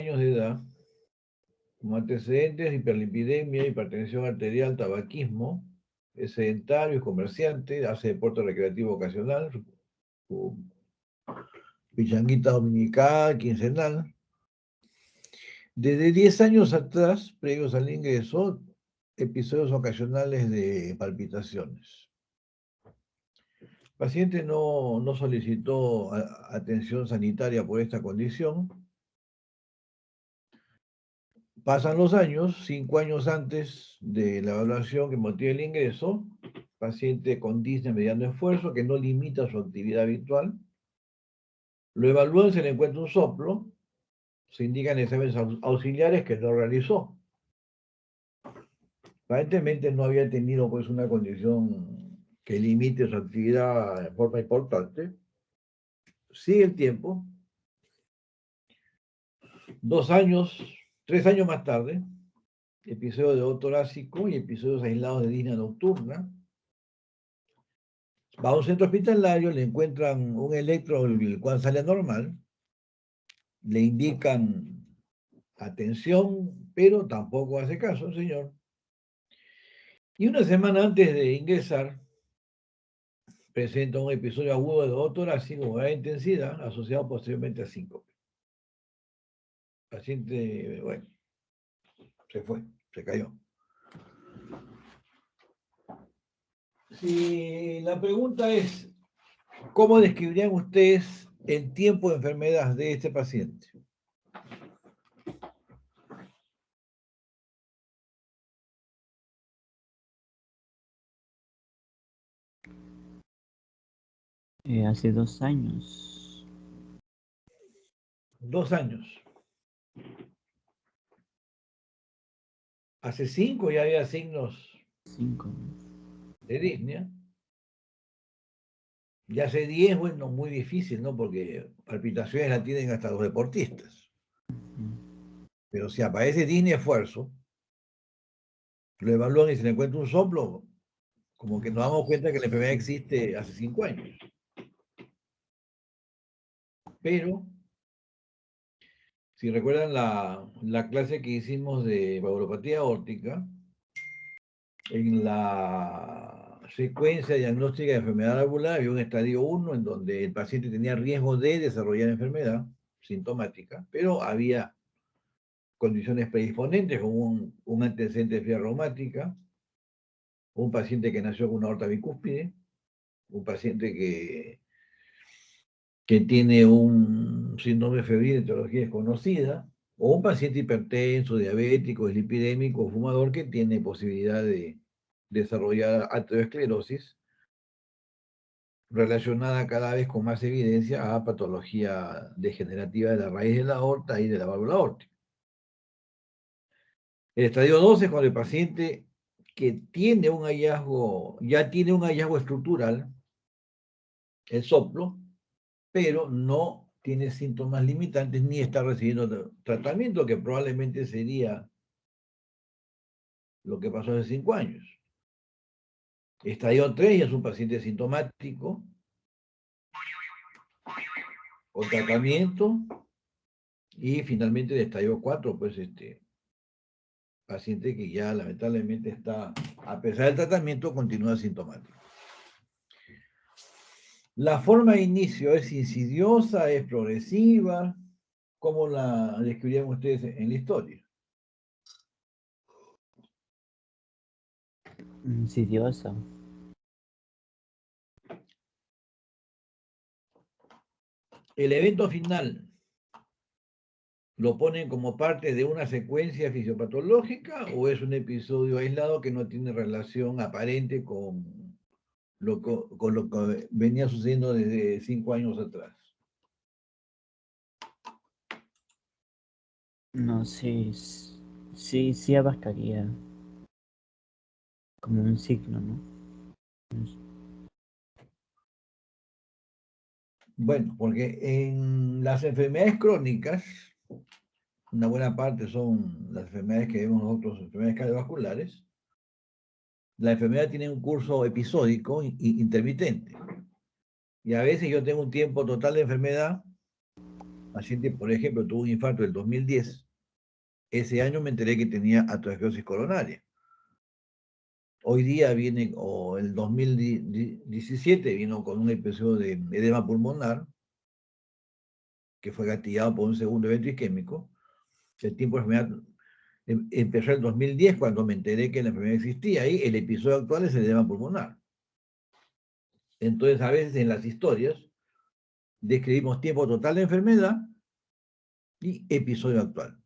años de edad, con antecedentes, hiperlipidemia, hipertensión arterial, tabaquismo, es sedentario, es comerciante, hace deporte recreativo ocasional, su pichanguita dominical, quincenal. Desde 10 años atrás, previos al ingreso, episodios ocasionales de palpitaciones. El paciente no solicitó atención sanitaria por esta condición. Pasan los años, 5 años antes de la evaluación que motiva el ingreso, paciente con disnea mediano esfuerzo que no limita su actividad habitual. Lo evalúan, se le encuentra un soplo, se indican exámenes auxiliares que no realizó. Aparentemente no había tenido pues una condición que limite su actividad de forma importante. Sigue el tiempo. 2 años, 3 años más tarde, episodio de ojo torácico y episodios aislados de disnea nocturna. Va a un centro hospitalario, le encuentran un electro, el cual sale normal, le indican atención, pero tampoco hace caso, señor. Y una semana antes de ingresar, presenta un episodio agudo de ojo torácico con gran intensidad, asociado posteriormente a síncope. El paciente, bueno, se fue, se cayó. Si la pregunta es, ¿cómo describirían ustedes el tiempo de enfermedad de este paciente? Hace 2 años. 2 años. Hace 5 ya había signos 5. de disnea. Y hace 10, bueno, muy difícil, ¿no? Porque palpitaciones la tienen hasta los deportistas. Pero si aparece disnea esfuerzo, lo evalúan y se le encuentra un soplo, como que nos damos cuenta que la enfermedad existe hace 5 años. Pero, si recuerdan la clase que hicimos de valvulopatía aórtica, en la secuencia diagnóstica de enfermedad valvular había un estadio 1 en donde el paciente tenía riesgo de desarrollar enfermedad sintomática, pero había condiciones predisponentes como un antecedente de fiebre reumática, un paciente que nació con una aorta bicúspide, un paciente que tiene un síndrome febril de etiología desconocida, o un paciente hipertenso, diabético, dislipidémico, fumador que tiene posibilidad de desarrollar arteriosclerosis relacionada cada vez con más evidencia a patología degenerativa de la raíz de la aorta y de la válvula aórtica. El estadio 2 es cuando el paciente que tiene un hallazgo, ya tiene un hallazgo estructural, el soplo, pero no tiene síntomas limitantes ni está recibiendo tratamiento, que probablemente sería lo que pasó hace 5 años. Estadio 3 ya es un paciente sintomático, o tratamiento, y finalmente el estadio 4, pues paciente que ya lamentablemente está, a pesar del tratamiento, continúa sintomático. La forma de inicio es insidiosa, es progresiva. ¿Cómo la describirían ustedes en la historia? Insidiosa. El evento final lo ponen como parte de una secuencia fisiopatológica o es un episodio aislado que no tiene relación aparente con lo que venía sucediendo desde 5 años atrás. No sé, sí abarcaría como un signo, ¿no? Bueno, porque en las enfermedades crónicas, una buena parte son las enfermedades que vemos nosotros, enfermedades cardiovasculares, la enfermedad tiene un curso episódico e intermitente. Y a veces yo tengo un tiempo total de enfermedad paciente, por ejemplo, tuvo un infarto del 2010, ese año me enteré que tenía aterosclerosis coronaria. Hoy día viene, o el 2017 vino con un episodio de edema pulmonar, que fue gatillado por un segundo evento isquémico. El tiempo de enfermedad empezó el 2010 cuando me enteré que la enfermedad existía. Y el episodio actual es el edema pulmonar. Entonces, a veces en las historias describimos tiempo total de enfermedad y episodio actual.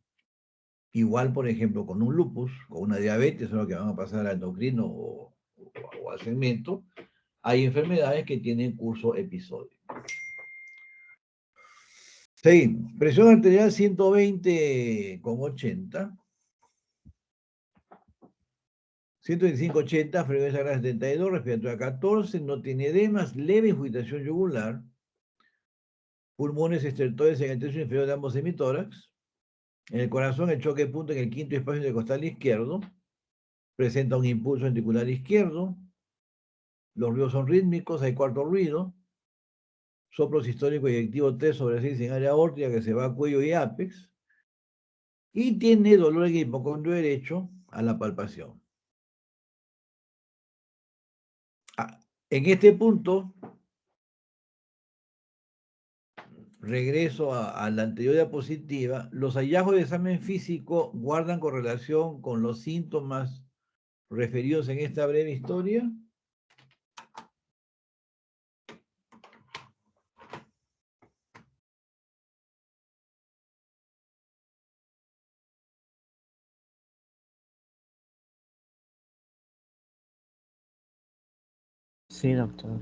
Igual, por ejemplo, con un lupus, con una diabetes, o lo que van a pasar al endocrino o al segmento, hay enfermedades que tienen curso episódico. Seguimos. Presión arterial 120,80. 125,80, frecuencia cardíaca 72, respiratoria 14, no tiene edemas, leve infiltración yugular, pulmones estertores en el tercio inferior de ambos hemitórax. En el corazón, el choque de punto en el quinto espacio intercostal izquierdo. Presenta un impulso ventricular izquierdo. Los ruidos son rítmicos, hay cuarto ruido. Soplo sistólico eyectivo 3/6 en área aórtica que se va a cuello y ápex. Y tiene dolor en el hipocondrio derecho a la palpación. En este punto, regreso a la anterior diapositiva, los hallazgos de examen físico guardan correlación con los síntomas referidos en esta breve historia. Sí, doctor.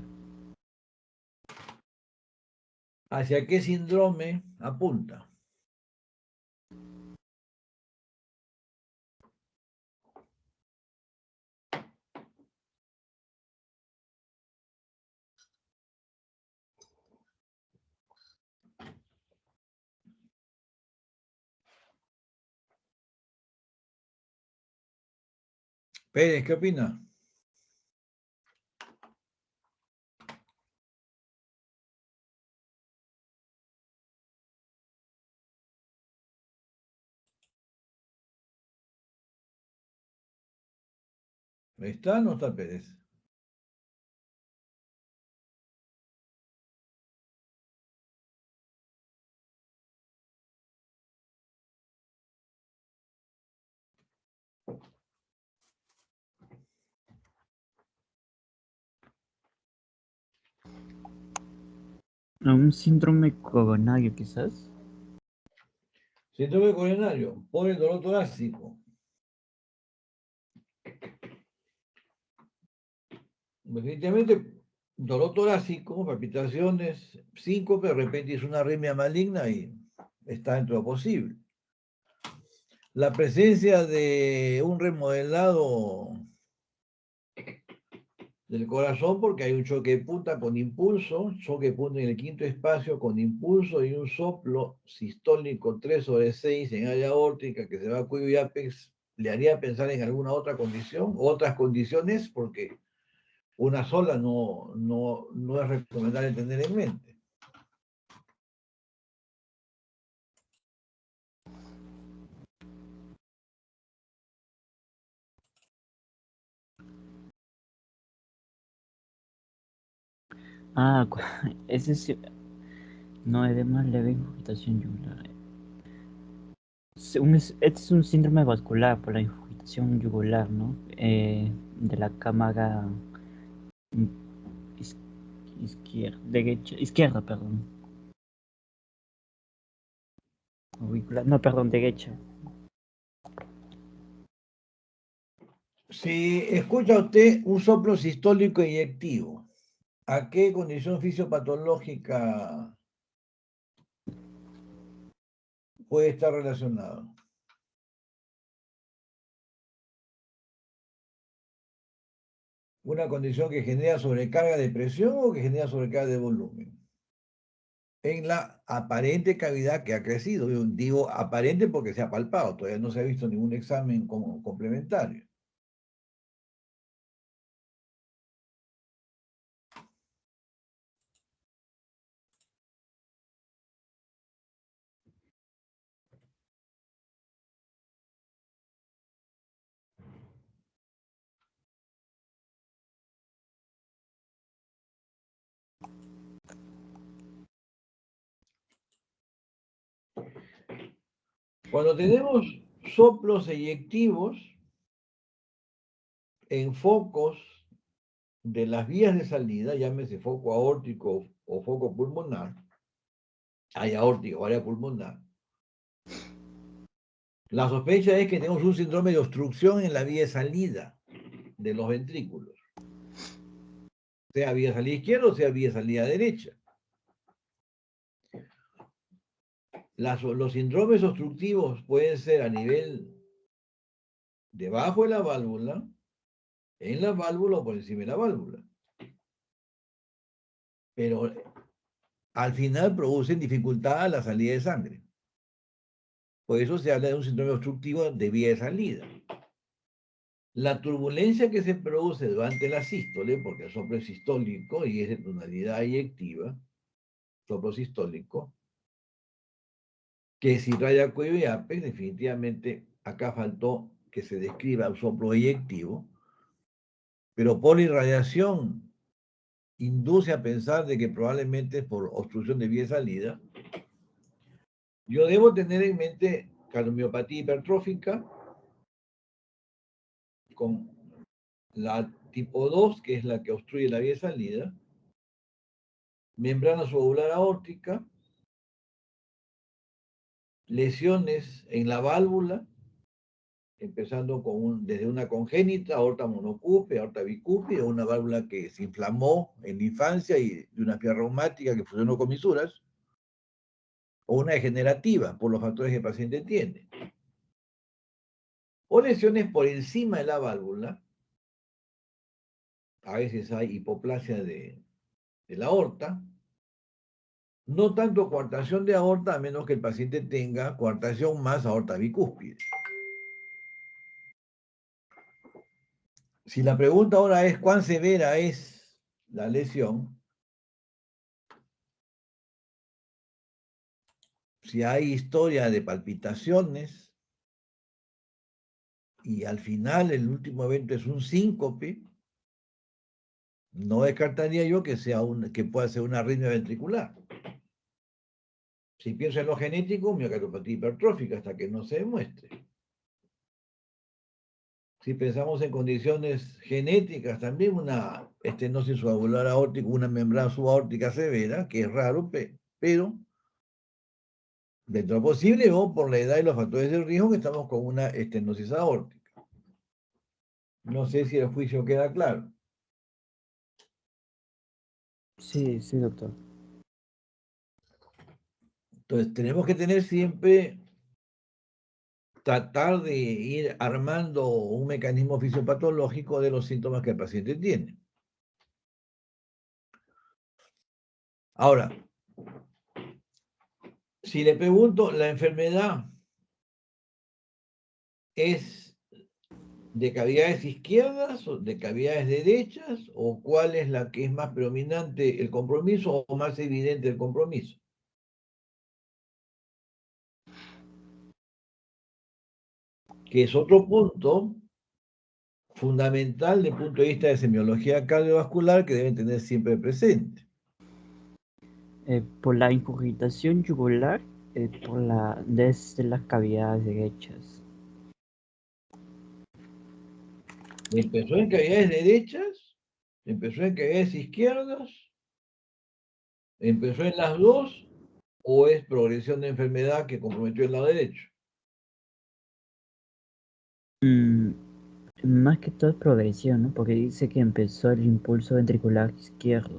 ¿Hacia qué síndrome apunta? Pérez, ¿qué opina? ¿Está o no está Pérez? Un síndrome coronario, quizás. Síndrome coronario, por el dolor torácico. Definitivamente, dolor torácico, palpitaciones, síncope, de repente es una arritmia maligna y está dentro de lo posible. La presencia de un remodelado del corazón, porque hay un choque de punta con impulso, choque de punta en el quinto espacio con impulso y un soplo sistólico 3/6 en área aórtica que se va a cuello y ápex, le haría pensar en alguna otra condición, otras condiciones, porque una sola no es recomendable tener en mente. Ah, ese sí. No, además leve infiltración yugular. Este es un síndrome vascular por la infiltración yugular, ¿no? De la cámara izquierda, perdón. Auricular, no, perdón, derecha. Si escucha usted un soplo sistólico eyectivo, ¿a qué condición fisiopatológica puede estar relacionado? ¿Una condición que genera sobrecarga de presión o que genera sobrecarga de volumen? En la aparente cavidad que ha crecido. Yo digo aparente porque se ha palpado, todavía no se ha visto ningún examen como complementario. Cuando tenemos soplos eyectivos en focos de las vías de salida, llámese foco aórtico o foco pulmonar, hay aórtico o área pulmonar, la sospecha es que tenemos un síndrome de obstrucción en la vía de salida de los ventrículos, sea vía salida izquierda o sea vía salida derecha. Los síndromes obstructivos pueden ser a nivel debajo de la válvula, en la válvula o por encima de la válvula. Pero al final producen dificultad a la salida de sangre. Por eso se habla de un síndrome obstructivo de vía de salida. La turbulencia que se produce durante la sístole, porque el soplo es sistólico y es de tonalidad eyectiva, soplo sistólico, que si irradia cuello y apex, definitivamente acá faltó que se describa un soplo eyectivo, pero por irradiación induce a pensar de que probablemente es por obstrucción de vía de salida. Yo debo tener en mente cardiomiopatía hipertrófica con la tipo 2, que es la que obstruye la vía de salida, membrana subovular aórtica, lesiones en la válvula, empezando desde una congénita, aorta monocúspide, aorta bicúspide, una válvula que se inflamó en la infancia y de una fibra reumática que funcionó con misuras, o una degenerativa por los factores que el paciente tiene. O lesiones por encima de la válvula, a veces hay hipoplasia de la aorta, no tanto coartación de aorta, a menos que el paciente tenga coartación más aorta bicúspide. Si la pregunta ahora es cuán severa es la lesión, si hay historia de palpitaciones y al final el último evento es un síncope, no descartaría yo que pueda ser una arritmia ventricular. Si pienso en lo genético, miocardiopatía hipertrófica, hasta que no se demuestre. Si pensamos en condiciones genéticas, también una estenosis subavular aórtica, una membrana subaórtica severa, que es raro, pero dentro de lo posible, o por la edad y los factores de riesgo, que estamos con una estenosis aórtica. No sé si el juicio queda claro. Sí, sí, doctor. Entonces, tenemos que tener siempre, tratar de ir armando un mecanismo fisiopatológico de los síntomas que el paciente tiene. Ahora, si le pregunto, ¿la enfermedad es de cavidades izquierdas o de cavidades derechas, o cuál es la que es más predominante, el compromiso o más evidente el compromiso? Que es otro punto fundamental desde el punto de vista de semiología cardiovascular que deben tener siempre presente. Por la incurgitación yugular, desde las cavidades derechas. ¿Empezó en cavidades derechas? ¿Empezó en cavidades izquierdas? ¿Empezó en las dos? ¿O es progresión de enfermedad que comprometió el lado derecho? Más que todo es progresión, ¿no? Porque dice que empezó el impulso ventricular izquierdo.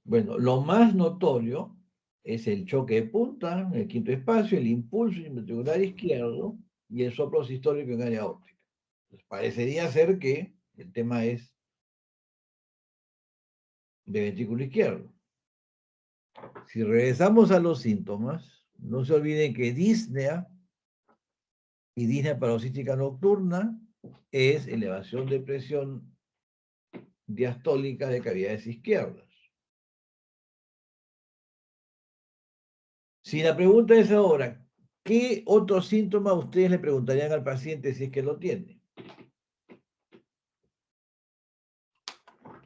Bueno, lo más notorio es el choque de punta, el quinto espacio, el impulso ventricular izquierdo y el soplo sistólico en área óptica. Pues parecería ser que el tema es de ventrículo izquierdo. Si regresamos a los síntomas, no se olviden que disnea y disnea paroxística nocturna es elevación de presión diastólica de cavidades izquierdas. Si la pregunta es ahora, ¿qué otro síntoma ustedes le preguntarían al paciente si es que lo tiene?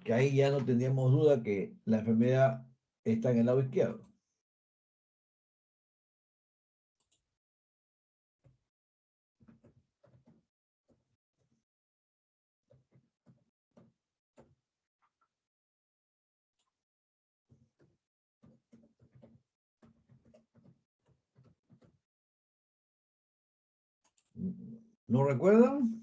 Que ahí ya no tendríamos duda que la enfermedad está en el lado izquierdo. ¿No recuerdan?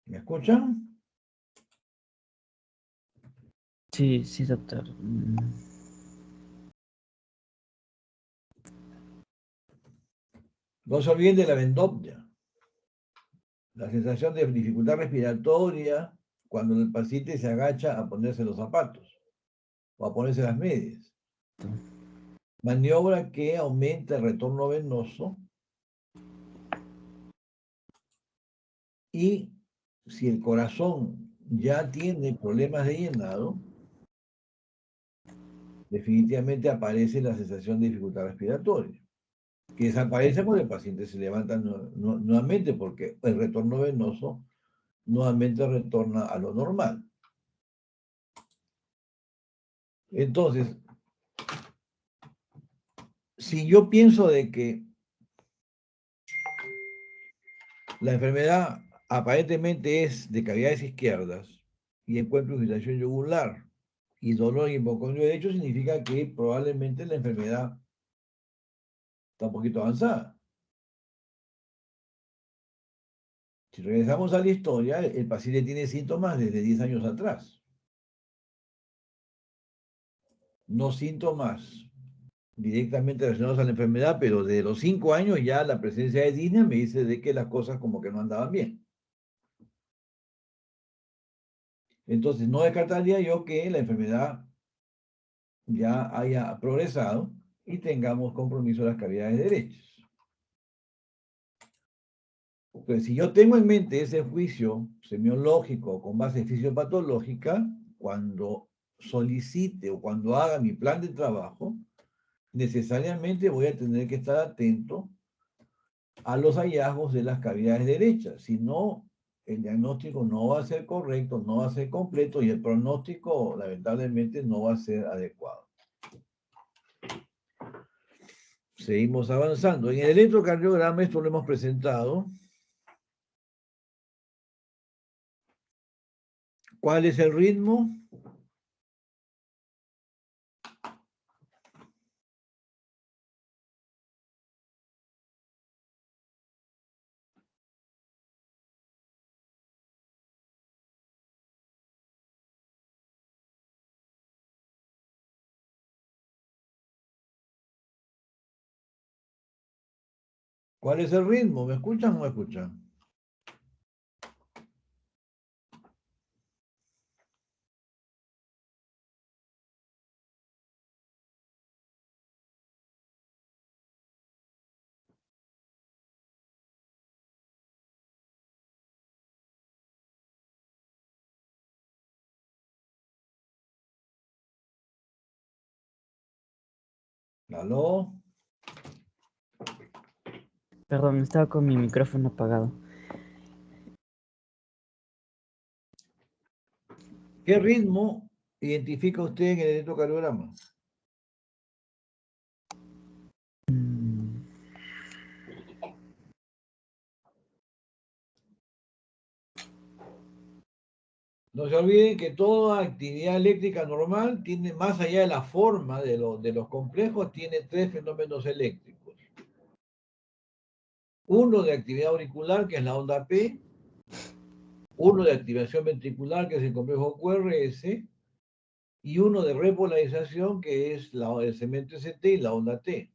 ¿Me escuchan? Sí, sí, doctor. No se olviden de la vendopia. La sensación de dificultad respiratoria cuando el paciente se agacha a ponerse los zapatos o a ponerse las medias. Maniobra que aumenta el retorno venoso y si el corazón ya tiene problemas de llenado, definitivamente aparece la sensación de dificultad respiratoria, que desaparece cuando el paciente se levanta nuevamente porque el retorno venoso nuevamente retorna a lo normal. Entonces, si yo pienso de que la enfermedad aparentemente es de cavidades izquierdas y encuentro irritación yugular y dolor en hipocondrio derecho, significa que probablemente la enfermedad está un poquito avanzada. Si regresamos a la historia, el paciente tiene síntomas desde 10 años atrás. No síntomas directamente relacionados a la enfermedad, pero de los 5 años ya la presencia de disnea me dice de que las cosas como que no andaban bien. Entonces, no descartaría yo que la enfermedad ya haya progresado y tengamos compromiso de las cavidades derechas. Entonces, si yo tengo en mente ese juicio semiológico con base fisiopatológica, cuando solicite o cuando haga mi plan de trabajo, necesariamente voy a tener que estar atento a los hallazgos de las cavidades derechas. Si no, el diagnóstico no va a ser correcto, no va a ser completo y el pronóstico, lamentablemente, no va a ser adecuado. Seguimos avanzando. En el electrocardiograma, esto lo hemos presentado. ¿Cuál es el ritmo? ¿Cuál es el ritmo? ¿Me escuchan o no me escuchan? ¿Aló? Perdón, estaba con mi micrófono apagado. ¿Qué ritmo identifica usted en el electrocardiograma? Mm, No se olviden que toda actividad eléctrica normal tiene, más allá de la forma de los complejos, tiene 3 fenómenos eléctricos. Uno de actividad auricular, que es la onda P, uno de activación ventricular, que es el complejo QRS, y uno de repolarización, que es el segmento ST y la onda T.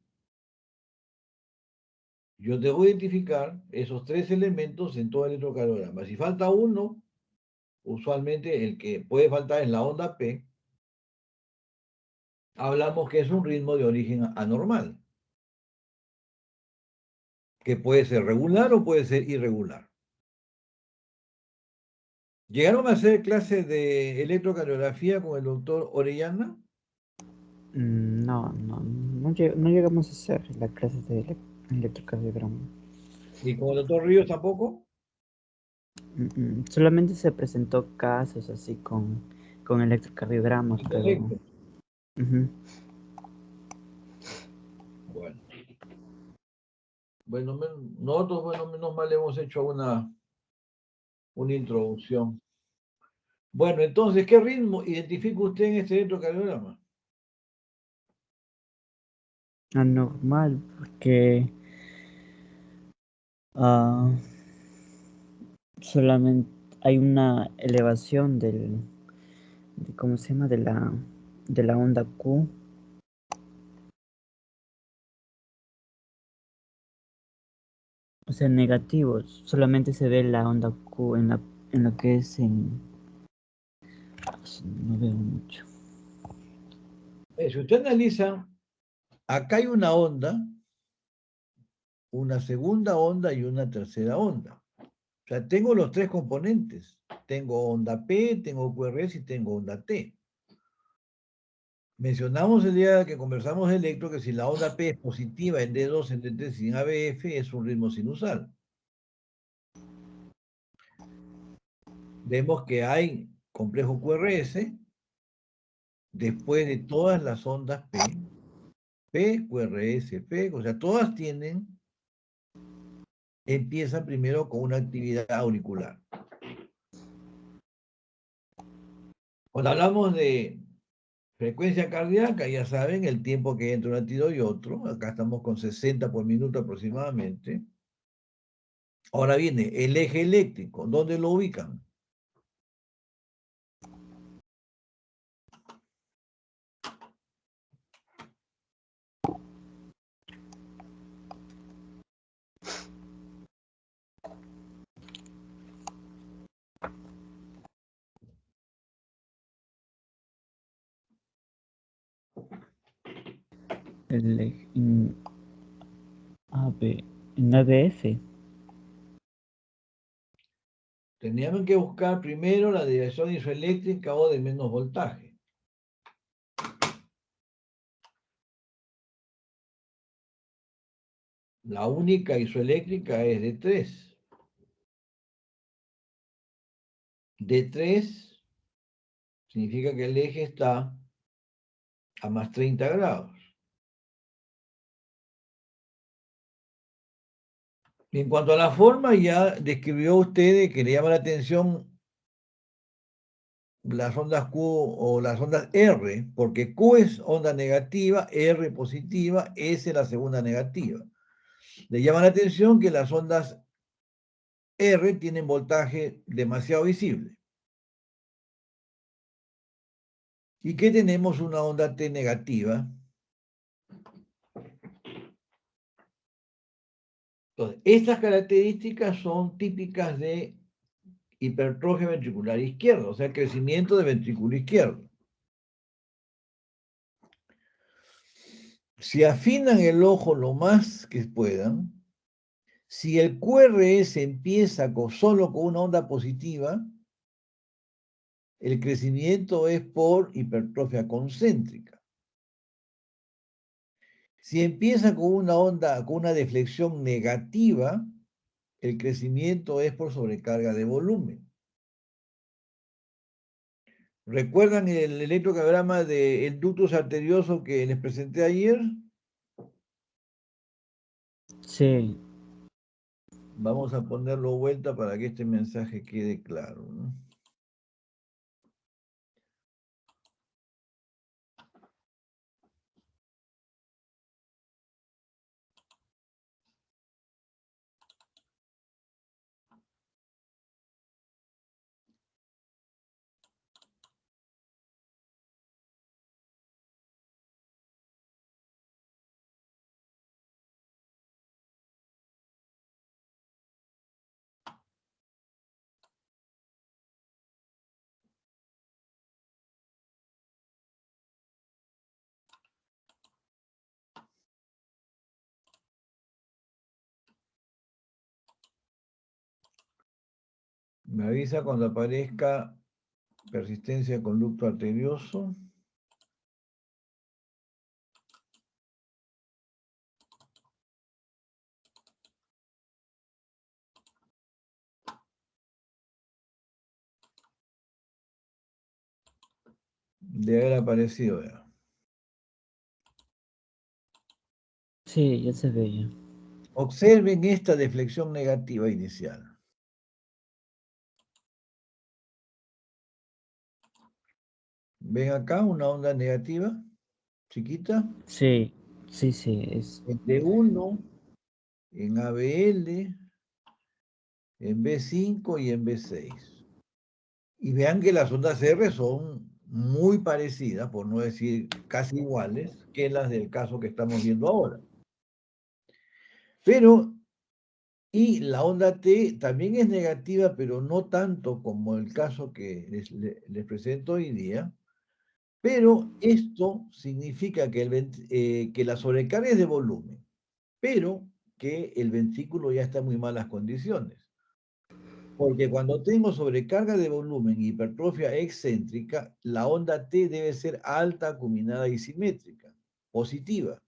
Yo debo identificar esos 3 elementos en todo el electrocardiograma. Si falta uno, usualmente el que puede faltar es la onda P, hablamos que es un ritmo de origen anormal, que puede ser regular o puede ser irregular. ¿Llegaron a hacer clases de electrocardiografía con el doctor Orellana? No llegamos a hacer la clase de electrocardiograma. ¿Y con el doctor Ríos tampoco? Solamente se presentó casos así con electrocardiograma, pero Intelecto. ujú. Bueno, nosotros, bueno, menos mal hemos hecho una introducción. Bueno, entonces, ¿qué ritmo identifica usted en este electrocardiograma? Anormal, porque ah, solamente hay una elevación ¿cómo se llama? De la onda Q. O sea, negativos. Solamente se ve la onda Q en lo que es en... No veo mucho. Si usted analiza, acá hay una onda, una segunda onda y una tercera onda. O sea, tengo los tres componentes. Tengo onda P, tengo QRS y tengo onda T. Mencionamos el día que conversamos de electro que si la onda P es positiva en D2, en D3 sin ABF, es un ritmo sinusal. Vemos que hay complejo QRS después de todas las ondas P, QRS, P, o sea, todas empiezan primero con una actividad auricular. Cuando hablamos de frecuencia cardíaca, ya saben el tiempo que hay entre un latido y otro. Acá estamos con 60 por minuto aproximadamente. Ahora viene el eje eléctrico. ¿Dónde lo ubican? En AB, en ABF. Teníamos que buscar primero la dirección isoeléctrica o de menos voltaje. La única isoeléctrica es de 3. De 3 significa que el eje está a más 30 grados. Y en cuanto a la forma, ya describió usted que le llama la atención las ondas Q o las ondas R, porque Q es onda negativa, R positiva, S la segunda negativa. Le llama la atención que las ondas R tienen voltaje demasiado visible. ¿Y que tenemos una onda T negativa? Entonces, estas características son típicas de hipertrofia ventricular izquierda, o sea, crecimiento de ventrículo izquierdo. Si afinan el ojo lo más que puedan, si el QRS empieza solo con una onda positiva, el crecimiento es por hipertrofia concéntrica. Si empieza con una onda, con una deflexión negativa, el crecimiento es por sobrecarga de volumen. ¿Recuerdan el electrocardiograma del ductus arterioso que les presenté ayer? Sí. Vamos a ponerlo vuelta para que este mensaje quede claro, ¿no? Me avisa cuando aparezca persistencia de conducto arterioso. Debe haber aparecido ya. Sí, ya se ve ya. Observen esta deflexión negativa inicial. ¿Ven acá una onda negativa? Chiquita. Sí, sí, sí, En D1, en ABL, en B5 y en B6. Y vean que las ondas R son muy parecidas, por no decir casi iguales, que las del caso que estamos viendo ahora. Pero, y la onda T también es negativa, pero no tanto como el caso que les presento hoy día. Pero esto significa que la sobrecarga es de volumen, pero que el ventrículo ya está en muy malas condiciones. Porque cuando tengo sobrecarga de volumen y hipertrofia excéntrica, la onda T debe ser alta, acuminada y simétrica, positiva.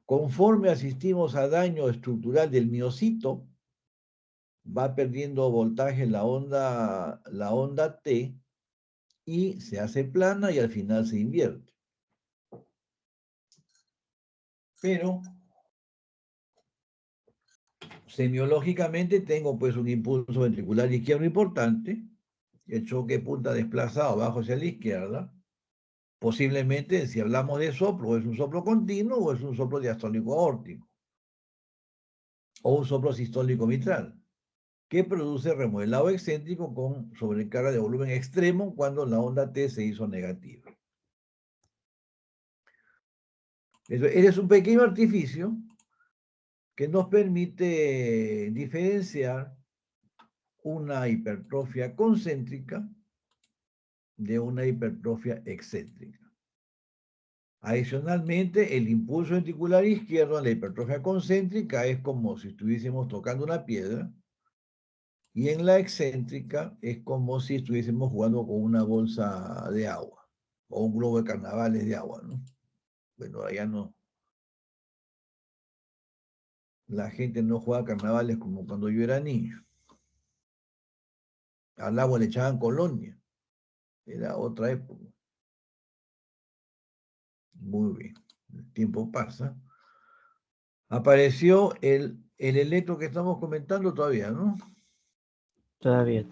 Conforme asistimos a daño estructural del miocito, va perdiendo voltaje la onda T y se hace plana y al final se invierte. Pero semiológicamente tengo pues un impulso ventricular izquierdo importante, el choque punta desplazado abajo hacia la izquierda. Posiblemente, si hablamos de soplo, es un soplo continuo o es un soplo diastólico aórtico o un soplo sistólico mitral, que produce remodelado excéntrico con sobrecarga de volumen extremo cuando la onda T se hizo negativa. Es un pequeño artificio que nos permite diferenciar una hipertrofia concéntrica de una hipertrofia excéntrica. Adicionalmente, el impulso ventricular izquierdo en la hipertrofia concéntrica es como si estuviésemos tocando una piedra, y en la excéntrica es como si estuviésemos jugando con una bolsa de agua o un globo de carnavales de agua, ¿no? Bueno, allá no. La gente no juega carnavales como cuando yo era niño. Al agua le echaban colonia. Era otra época. Muy bien. El tiempo pasa. Apareció el electro que estamos comentando todavía, ¿no? todavía.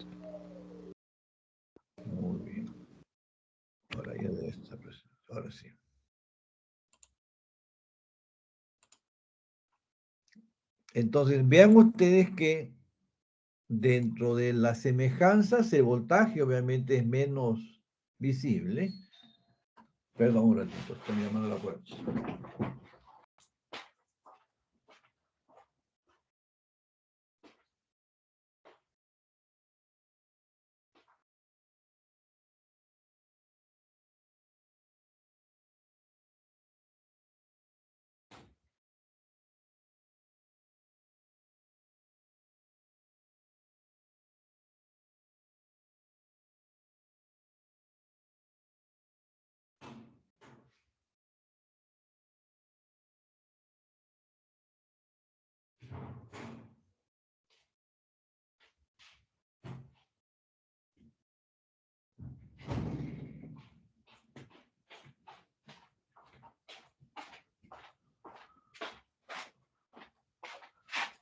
Muy bien. Ahora ya debe estar presente. Ahora sí. Entonces, vean ustedes que dentro de las semejanzas, el voltaje obviamente es menos visible. Perdón un ratito, estoy llamando a la puerta.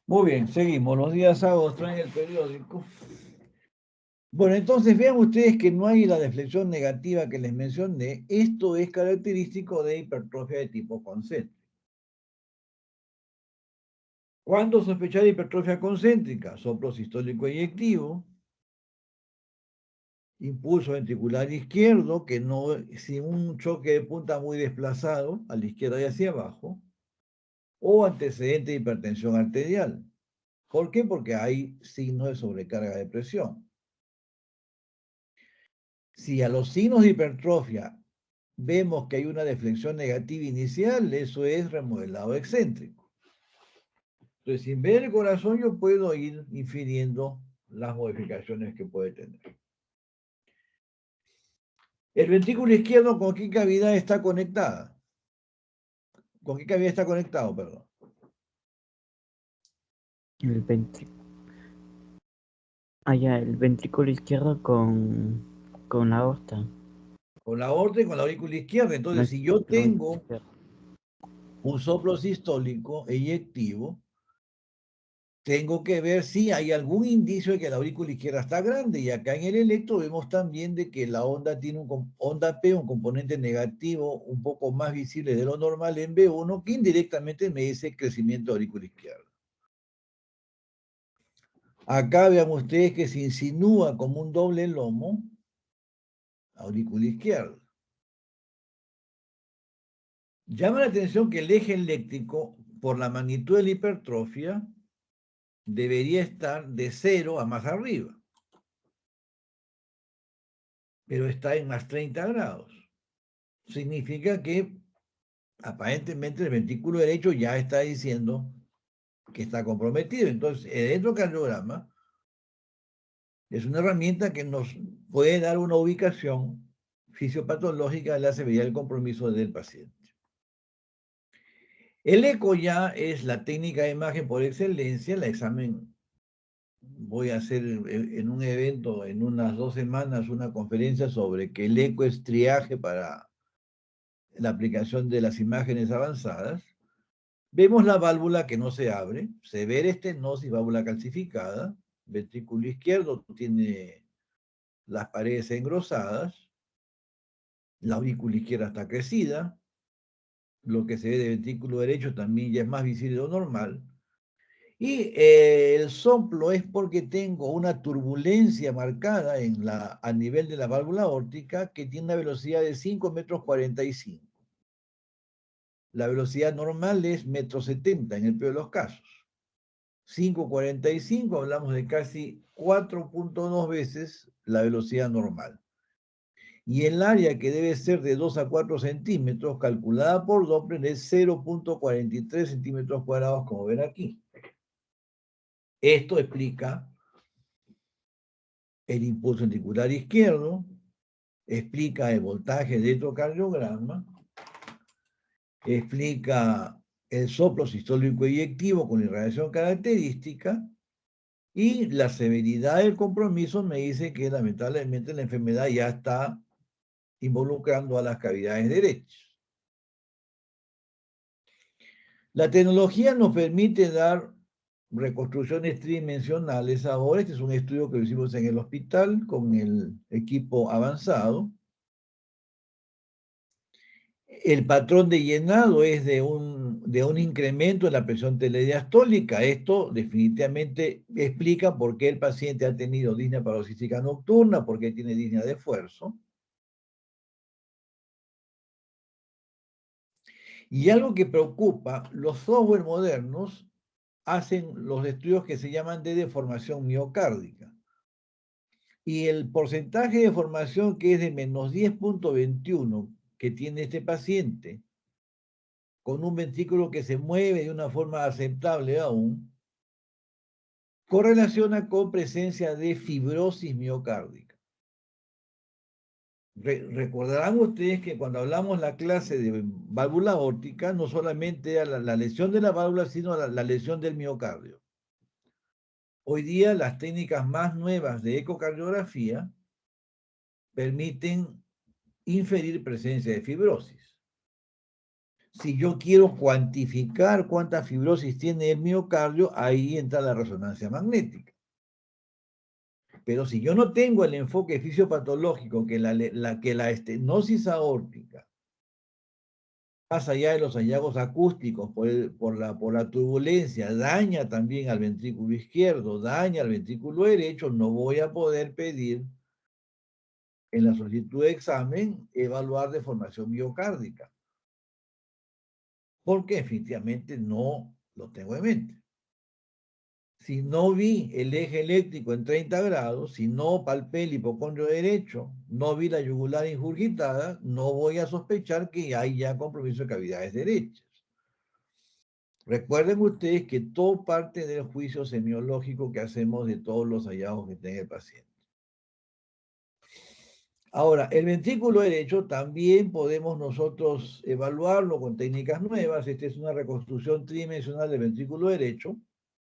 Muy bien, seguimos. Los días sábados traen el periódico. Bueno, entonces vean ustedes que no hay la deflexión negativa que les mencioné. Esto es característico de hipertrofia de tipo concéntrico. ¿Cuándo sospechar hipertrofia concéntrica? Soplo sistólico eyectivo, impulso ventricular izquierdo, que no, sin un choque de punta muy desplazado, a la izquierda y hacia abajo, o antecedente de hipertensión arterial. ¿Por qué? Porque hay signos de sobrecarga de presión. Si a los signos de hipertrofia vemos que hay una deflexión negativa inicial, eso es remodelado excéntrico. Entonces, sin ver el corazón, yo puedo ir infiriendo las modificaciones que puede tener. El ventrículo izquierdo, ¿con qué cavidad está conectada? ¿Con qué cavidad está conectado, perdón? El ventrículo. Ya, el ventrículo izquierdo con la aorta. Con la aorta y con la aurícula izquierda. Entonces, si yo tengo un soplo sistólico eyectivo, tengo que ver si hay algún indicio de que la aurícula izquierda está grande. Y acá en el electro vemos también de que la onda tiene onda P, un componente negativo un poco más visible de lo normal en B1, que indirectamente me dice crecimiento de aurícula izquierda. Acá vean ustedes que se insinúa como un doble lomo, aurícula izquierda. Llama la atención que el eje eléctrico, por la magnitud de la hipertrofia, debería estar de 0 a más arriba. Pero está en más 30 grados. Significa que aparentemente el ventrículo derecho ya está diciendo que está comprometido. Entonces, el electrocardiograma es una herramienta que nos puede dar una ubicación fisiopatológica de la severidad del compromiso del paciente. El eco ya es la técnica de imagen por excelencia. El examen voy a hacer en un evento en unas 2 semanas una conferencia sobre que el eco es triaje para la aplicación de las imágenes avanzadas. Vemos la válvula que no se abre, severa estenosis, válvula calcificada, ventrículo izquierdo tiene las paredes engrosadas, la aurícula izquierda está crecida, lo que se ve de ventrículo derecho también ya es más visible de lo normal, y el soplo es porque tengo una turbulencia marcada a nivel de la válvula aórtica que tiene una velocidad de 5,45 metros. La velocidad normal es 1,70 metros en el peor de los casos. 5,45 hablamos de casi 4,2 veces la velocidad normal. Y el área que debe ser de 2 a 4 centímetros, calculada por Doppler, es 0,43 centímetros cuadrados, como ven aquí. Esto explica el impulso ventricular izquierdo, explica el voltaje de electrocardiograma, explica el soplo sistólico eyectivo con irradiación característica, y la severidad del compromiso me dice que lamentablemente la enfermedad ya está involucrando a las cavidades derechas. La tecnología nos permite dar reconstrucciones tridimensionales. Ahora este es un estudio que lo hicimos en el hospital con el equipo avanzado. El patrón de llenado es de un incremento en la presión telediastólica. Esto definitivamente explica por qué el paciente ha tenido disnea paroxística nocturna, por qué tiene disnea de esfuerzo. Y algo que preocupa, los software modernos hacen los estudios que se llaman de deformación miocárdica. Y el porcentaje de deformación que es de menos 10,21 que tiene este paciente, con un ventrículo que se mueve de una forma aceptable aún, correlaciona con presencia de fibrosis miocárdica. Recordarán ustedes que cuando hablamos la clase de válvula aórtica, no solamente era la lesión de la válvula, sino la lesión del miocardio. Hoy día las técnicas más nuevas de ecocardiografía permiten inferir presencia de fibrosis. Si yo quiero cuantificar cuánta fibrosis tiene el miocardio, ahí entra la resonancia magnética. Pero si yo no tengo el enfoque fisiopatológico que la estenosis aórtica, más allá de los hallazgos acústicos por la turbulencia, daña también al ventrículo izquierdo, daña al ventrículo derecho, no voy a poder pedir en la solicitud de examen evaluar deformación miocárdica, porque efectivamente no lo tengo en mente. Si no vi el eje eléctrico en 30 grados, si no palpé el hipocondrio derecho, no vi la yugular ingurgitada, no voy a sospechar que hay ya compromiso de cavidades derechas. Recuerden ustedes que todo parte del juicio semiológico que hacemos de todos los hallazgos que tenga el paciente. Ahora, el ventrículo derecho también podemos nosotros evaluarlo con técnicas nuevas. Esta es una reconstrucción tridimensional del ventrículo derecho,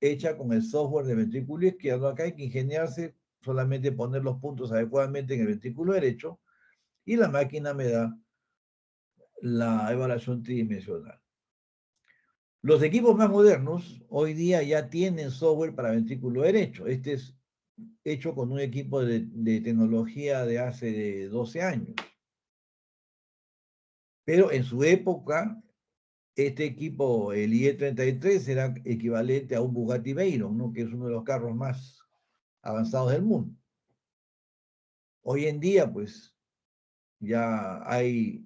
hecha con el software del ventrículo izquierdo. Acá hay que ingeniarse, solamente poner los puntos adecuadamente en el ventrículo derecho, y la máquina me da la evaluación tridimensional. Los equipos más modernos hoy día ya tienen software para ventrículo derecho. Este es hecho con un equipo de tecnología de hace 12 años. Pero en su época, este equipo, el IE33, era equivalente a un Bugatti Veyron, ¿no? Que es uno de los carros más avanzados del mundo. Hoy en día, pues, ya hay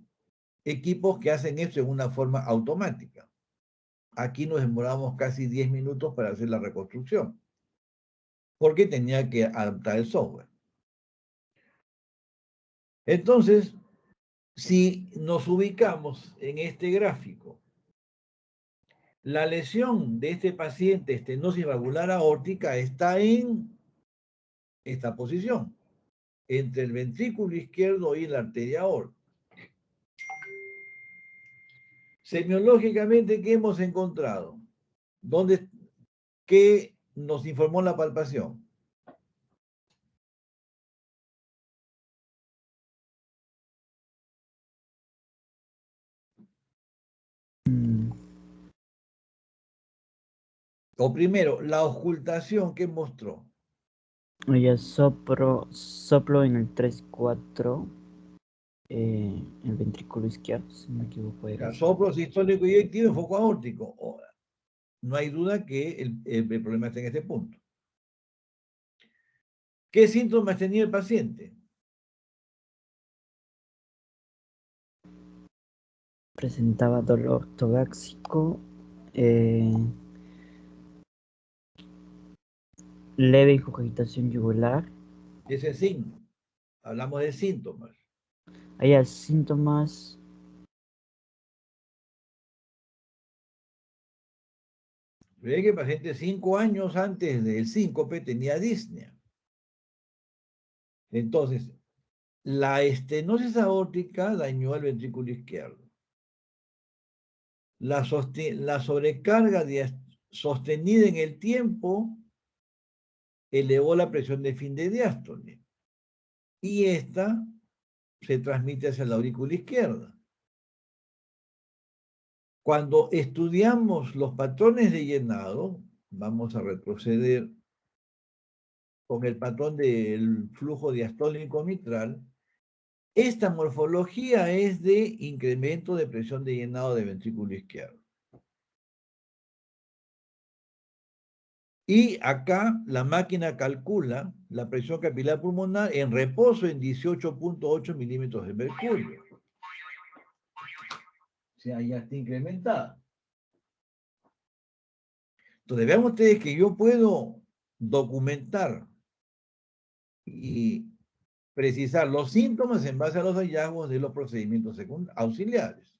equipos que hacen esto en una forma automática. Aquí nos demoramos casi 10 minutos para hacer la reconstrucción, porque tenía que adaptar el software. Entonces, si nos ubicamos en este gráfico, la lesión de este paciente, estenosis valvular aórtica, está en esta posición, entre el ventrículo izquierdo y la arteria aórtica. Semiológicamente, ¿qué hemos encontrado? ¿Qué nos informó la palpación? O primero, la ocultación que mostró. Oye, soplo en el 3-4, el ventrículo izquierdo, si no me equivoco, era eso. Soplo sistólico eyectivo en foco aórtico. No hay duda que el problema está en este punto. ¿Qué síntomas tenía el paciente? Presentaba dolor torácico, leve ingurgitación yugular. Ese es signo. Hablamos de síntomas. Hay síntomas. Ve que el paciente 5 años antes del síncope tenía disnea. Entonces, la estenosis aórtica dañó el ventrículo izquierdo. La sobrecarga sostenida en el tiempo elevó la presión de fin de diástole. Y esta se transmite hacia la aurícula izquierda. Cuando estudiamos los patrones de llenado, vamos a retroceder con el patrón del flujo diastólico mitral. Esta morfología es de incremento de presión de llenado de ventrículo izquierdo. Y acá la máquina calcula la presión capilar pulmonar en reposo en 18.8 milímetros de mercurio. O sea, ya está incrementada. Entonces, vean ustedes que yo puedo documentar y precisar los síntomas en base a los hallazgos de los procedimientos auxiliares.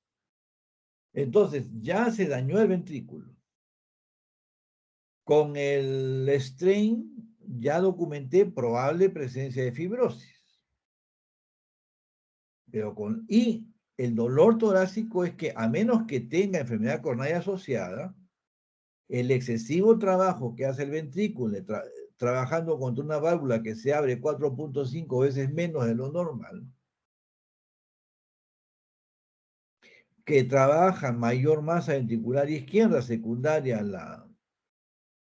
Entonces, ya se dañó el ventrículo. Con el strain ya documenté probable presencia de fibrosis. Y el dolor torácico es que a menos que tenga enfermedad coronaria asociada, el excesivo trabajo que hace el ventrículo trabajando contra una válvula que se abre 4.5 veces menos de lo normal, que trabaja mayor masa ventricular izquierda secundaria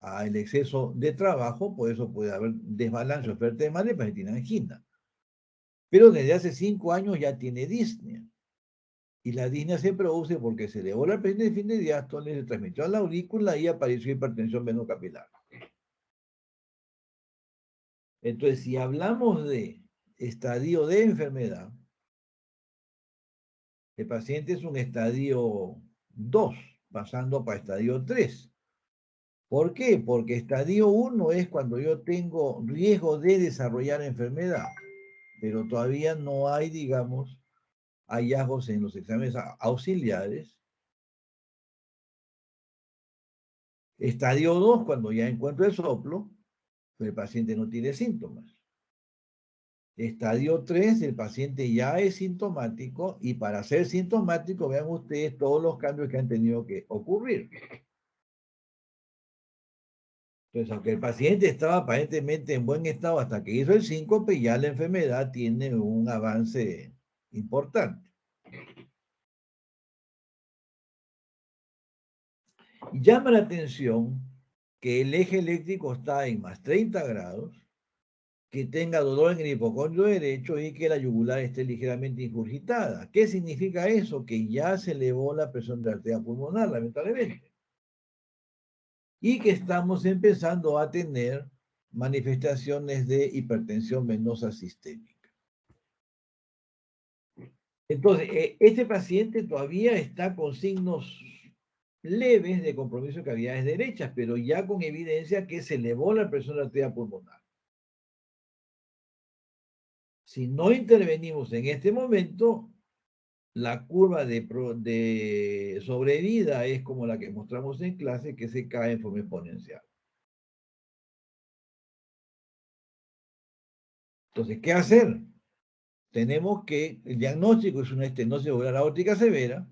al exceso de trabajo, por eso puede haber desbalance oferta de madre, pero tiene angina. Pero desde hace 5 años ya tiene disnea. Y la disnea se produce porque se elevó la presión de fin de diástole, se transmitió a la aurícula y apareció hipertensión venocapilar. Entonces, si hablamos de estadio de enfermedad, el paciente es un estadio 2, pasando para estadio 3. ¿Por qué? Porque estadio 1 es cuando yo tengo riesgo de desarrollar enfermedad, pero todavía no hay, digamos, hallazgos en los exámenes auxiliares Estadio 2, cuando ya encuentro el soplo, el paciente no tiene síntomas. Estadio 3, el paciente ya es sintomático y para ser sintomático, vean ustedes todos los cambios que han tenido que ocurrir. Entonces, aunque el paciente estaba aparentemente en buen estado hasta que hizo el síncope, ya la enfermedad tiene un avance importante. Llama la atención que el eje eléctrico está en más 30 grados, que tenga dolor en el hipocondrio derecho y que la yugular esté ligeramente ingurgitada. ¿Qué significa eso? Que ya se elevó la presión de arteria pulmonar, lamentablemente. Y que estamos empezando a tener manifestaciones de hipertensión venosa sistémica. Entonces, este paciente todavía está con signos leves de compromiso de cavidades derechas, pero ya con evidencia que se elevó la presión de arteria pulmonar. Si no intervenimos en este momento, la curva de sobrevida es como la que mostramos en clase, que se cae en forma exponencial. Entonces, ¿qué hacer? Tenemos que, el diagnóstico es una estenosis valvular aórtica severa,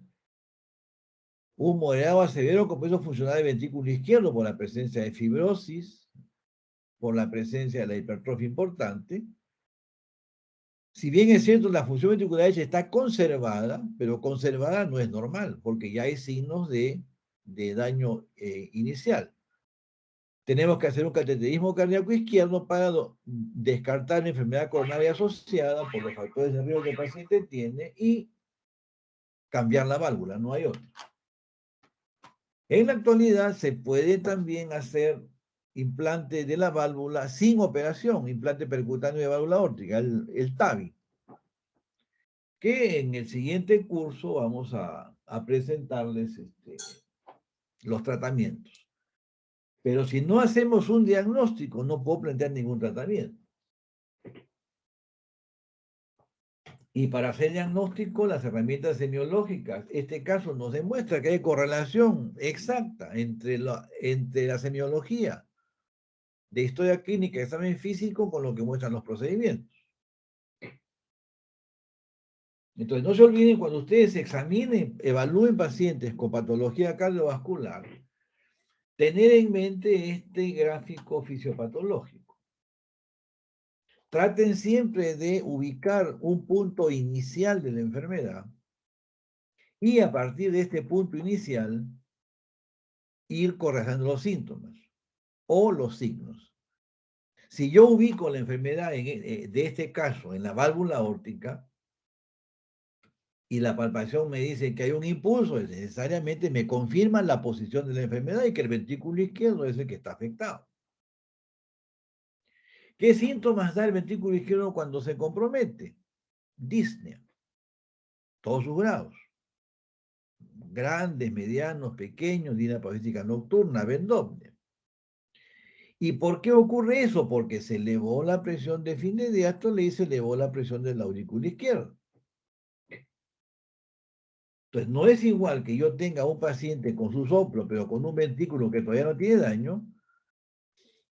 un moderado a severo compromiso funcional del ventrículo izquierdo por la presencia de fibrosis, por la presencia de la hipertrofia importante. Si bien es cierto, la función ventricular derecha está conservada, pero conservada no es normal, porque ya hay signos de daño inicial. Tenemos que hacer un cateterismo cardíaco izquierdo para descartar la enfermedad coronaria asociada por los factores de riesgo que el paciente tiene y cambiar la válvula, no hay otro. En la actualidad se puede también hacer implante de la válvula sin operación, implante percutáneo de válvula aórtica, el TAVI, que en el siguiente curso vamos a presentarles los tratamientos. Pero si no hacemos un diagnóstico, no puedo plantear ningún tratamiento. Y para hacer diagnóstico, las herramientas semiológicas, este caso nos demuestra que hay correlación exacta entre la semiología de historia clínica, examen físico, con lo que muestran los procedimientos. Entonces, no se olviden, cuando ustedes examinen, evalúen pacientes con patología cardiovascular, tener en mente este gráfico fisiopatológico. Traten siempre de ubicar un punto inicial de la enfermedad y a partir de este punto inicial ir corrigiendo los síntomas o los signos. Si yo ubico la enfermedad de este caso en la válvula aórtica y la palpación me dice que hay un impulso, necesariamente me confirma la posición de la enfermedad y que el ventrículo izquierdo es el que está afectado. ¿Qué síntomas da el ventrículo izquierdo cuando se compromete? Disnea, todos sus grados. Grandes, medianos, pequeños, disnea pavéstica nocturna, vendopnea. ¿Y por qué ocurre eso? Porque se elevó la presión de fin de diástole y se elevó la presión del aurículo izquierdo. Entonces, no es igual que yo tenga un paciente con su soplo, pero con un ventrículo que todavía no tiene daño,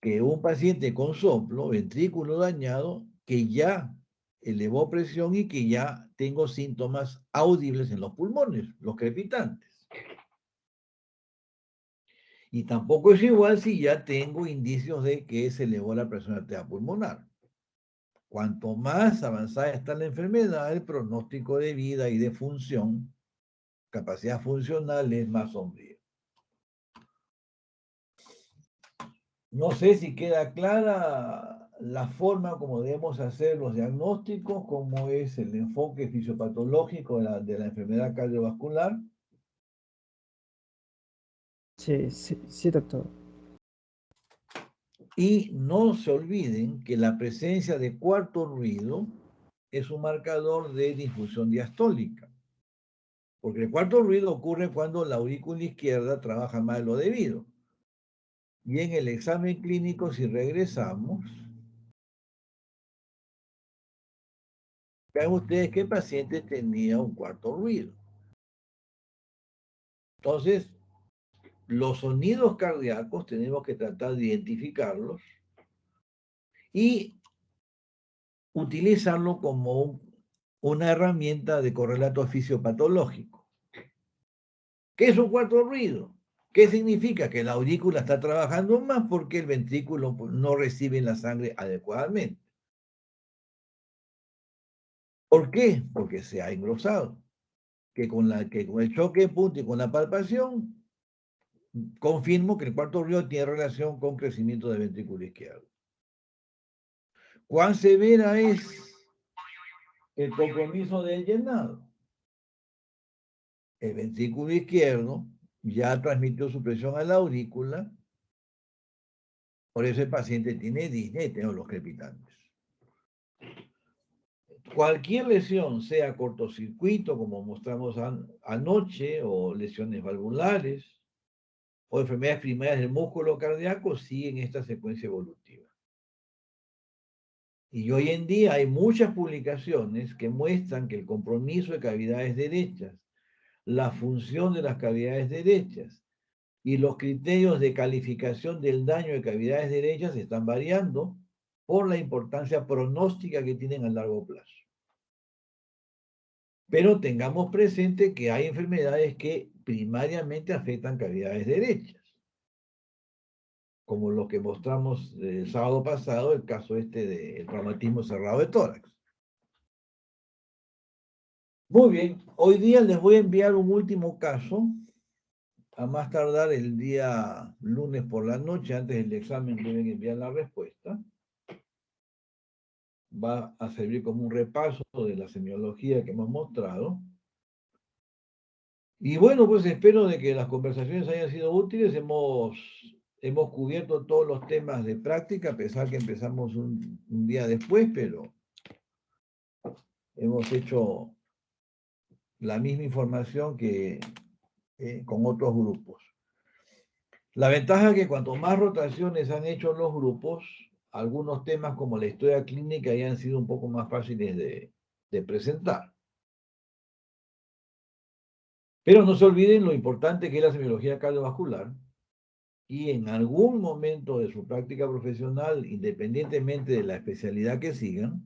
que un paciente con soplo, ventrículo dañado, que ya elevó presión y que ya tengo síntomas audibles en los pulmones, los crepitantes. Y tampoco es igual si ya tengo indicios de que se elevó la presión arterial pulmonar. Cuanto más avanzada está la enfermedad, el pronóstico de vida y de función, capacidad funcional, es más sombrío. No sé si queda clara la forma como debemos hacer los diagnósticos, cómo es el enfoque fisiopatológico de la enfermedad cardiovascular. Sí, sí, sí, doctor. Y no se olviden que la presencia de cuarto ruido es un marcador de disfunción diastólica. Porque el cuarto ruido ocurre cuando la aurícula izquierda trabaja más de lo debido. Y en el examen clínico, si regresamos, vean ustedes que el paciente tenía un cuarto ruido. Entonces, los sonidos cardíacos tenemos que tratar de identificarlos y utilizarlo como una herramienta de correlato fisiopatológico. ¿Qué es un cuarto ruido? ¿Qué significa? Que la aurícula está trabajando más porque el ventrículo no recibe la sangre adecuadamente. ¿Por qué? Porque se ha engrosado. Que con el choque de punto y con la palpación, confirmo que el cuarto ruido tiene relación con crecimiento del ventrículo izquierdo. ¿Cuán severa es el compromiso del llenado? El ventrículo izquierdo ya transmitió su presión a la aurícula, por eso el paciente tiene disnea, tiene los crepitantes. Cualquier lesión, sea cortocircuito, como mostramos anoche, o lesiones valvulares, o enfermedades primarias del músculo cardíaco, siguen esta secuencia evolutiva. Y hoy en día hay muchas publicaciones que muestran que el compromiso de cavidades derechas, la función de las cavidades derechas y los criterios de calificación del daño de cavidades derechas están variando por la importancia pronóstica que tienen a largo plazo. Pero tengamos presente que hay enfermedades que primariamente afectan cavidades derechas, como lo que mostramos el sábado pasado, el caso del traumatismo cerrado de tórax. Muy bien, hoy día les voy a enviar un último caso, a más tardar el día lunes por la noche, antes del examen deben enviar la respuesta. Va a servir como un repaso de la semiología que hemos mostrado. Y bueno, pues espero de que las conversaciones hayan sido útiles. Hemos cubierto todos los temas de práctica, a pesar que empezamos un día después, pero hemos hecho la misma información que con otros grupos. La ventaja es que cuanto más rotaciones han hecho los grupos, algunos temas como la historia clínica ya han sido un poco más fáciles de presentar. Pero no se olviden lo importante que es la semiología cardiovascular, y en algún momento de su práctica profesional, independientemente de la especialidad que sigan,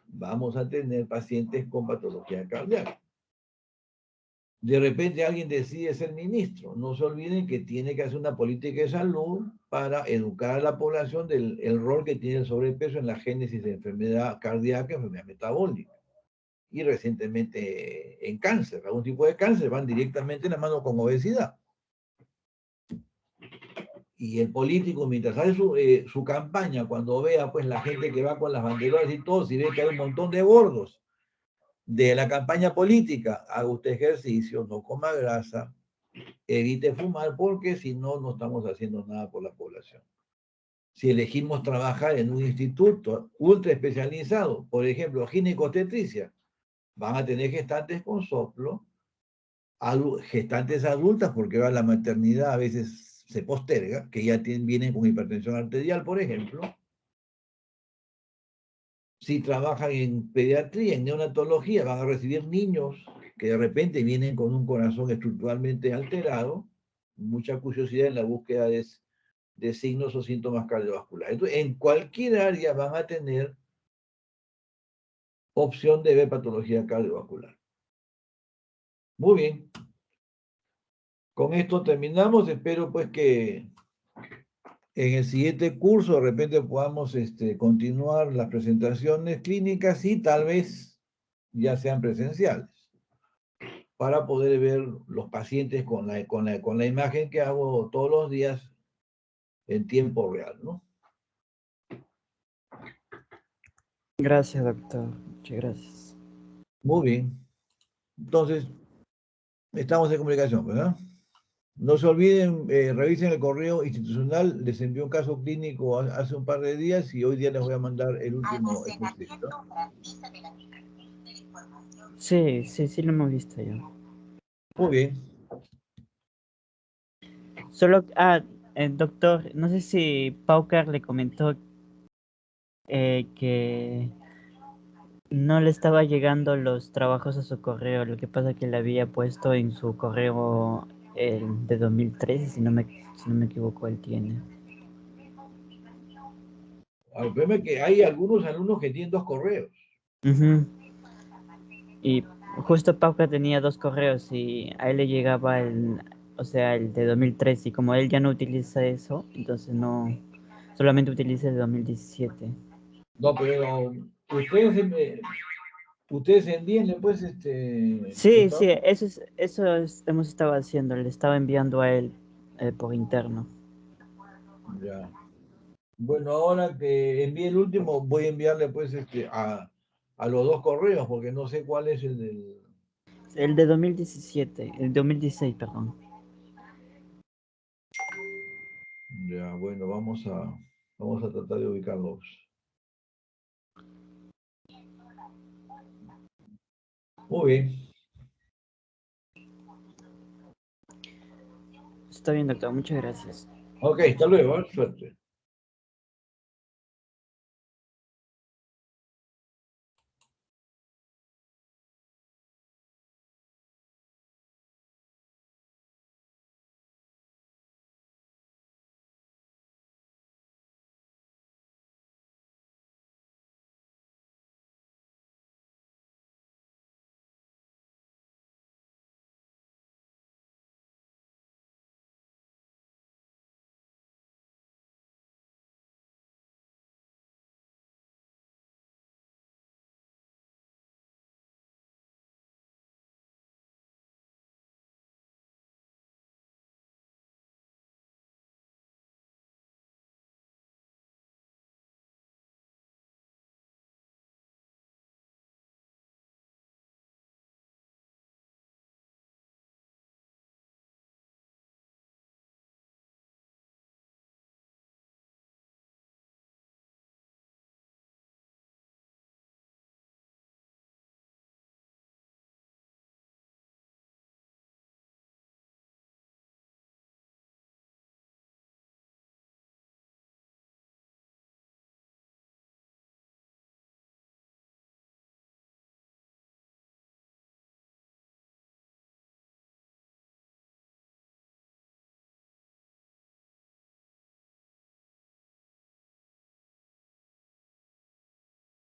vamos a tener pacientes con patología cardíaca. De repente alguien decide ser ministro. No se olviden que tiene que hacer una política de salud para educar a la población del rol que tiene el sobrepeso en la génesis de enfermedad cardíaca, enfermedad metabólica. Y recientemente en cáncer, algún tipo de cáncer, van directamente en la mano con obesidad. Y el político, mientras hace su campaña, cuando vea pues la gente que va con las banderolas y todo, si ve que hay un montón de gordos de la campaña política, haga usted ejercicio, no coma grasa, evite fumar, porque si no, no estamos haciendo nada por la población. Si elegimos trabajar en un instituto ultra especializado, por ejemplo, ginecostetricia, van a tener gestantes con soplo, gestantes adultas, porque va la maternidad a veces se posterga, que ya vienen con hipertensión arterial, por ejemplo. Si trabajan en pediatría, en neonatología, van a recibir niños que de repente vienen con un corazón estructuralmente alterado, mucha curiosidad en la búsqueda de signos o síntomas cardiovasculares. Entonces, en cualquier área van a tener opción de ver patología cardiovascular. Muy bien. Con esto terminamos. Espero pues que en el siguiente curso de repente podamos continuar las presentaciones clínicas y tal vez ya sean presenciales, para poder ver los pacientes con la imagen que hago todos los días en tiempo real, ¿no? Gracias, doctor. Muchas gracias. Muy bien. Entonces, estamos en comunicación, ¿verdad? No se olviden, revisen el correo institucional. Les envió un caso clínico hace un par de días y hoy día les voy a mandar el último escrito. Sí, lo hemos visto ya. Muy bien. Solo, doctor, no sé si Paucar le comentó que no le estaba llegando los trabajos a su correo. Lo que pasa es que le había puesto en su correo El de 2013, si no me equivoco, él tiene. El problema es que hay algunos alumnos que tienen dos correos. Ujú. Y justo Pauca tenía dos correos y a él le llegaba o sea, el de 2013 y como él ya no utiliza eso, entonces no, solamente utiliza el de 2017. No, pero ustedes entienden, pues, Sí, sí, Gustavo. hemos estado haciendo, le estaba enviando a él por interno. Ya. Bueno, ahora que envíe el último, voy a enviarle, pues, a los dos correos, porque no sé cuál es el del. El de 2017, el 2016, perdón. Ya, bueno, vamos a tratar de ubicarlos. Muy bien. Está bien, doctor, muchas gracias. Ok, hasta luego, suerte.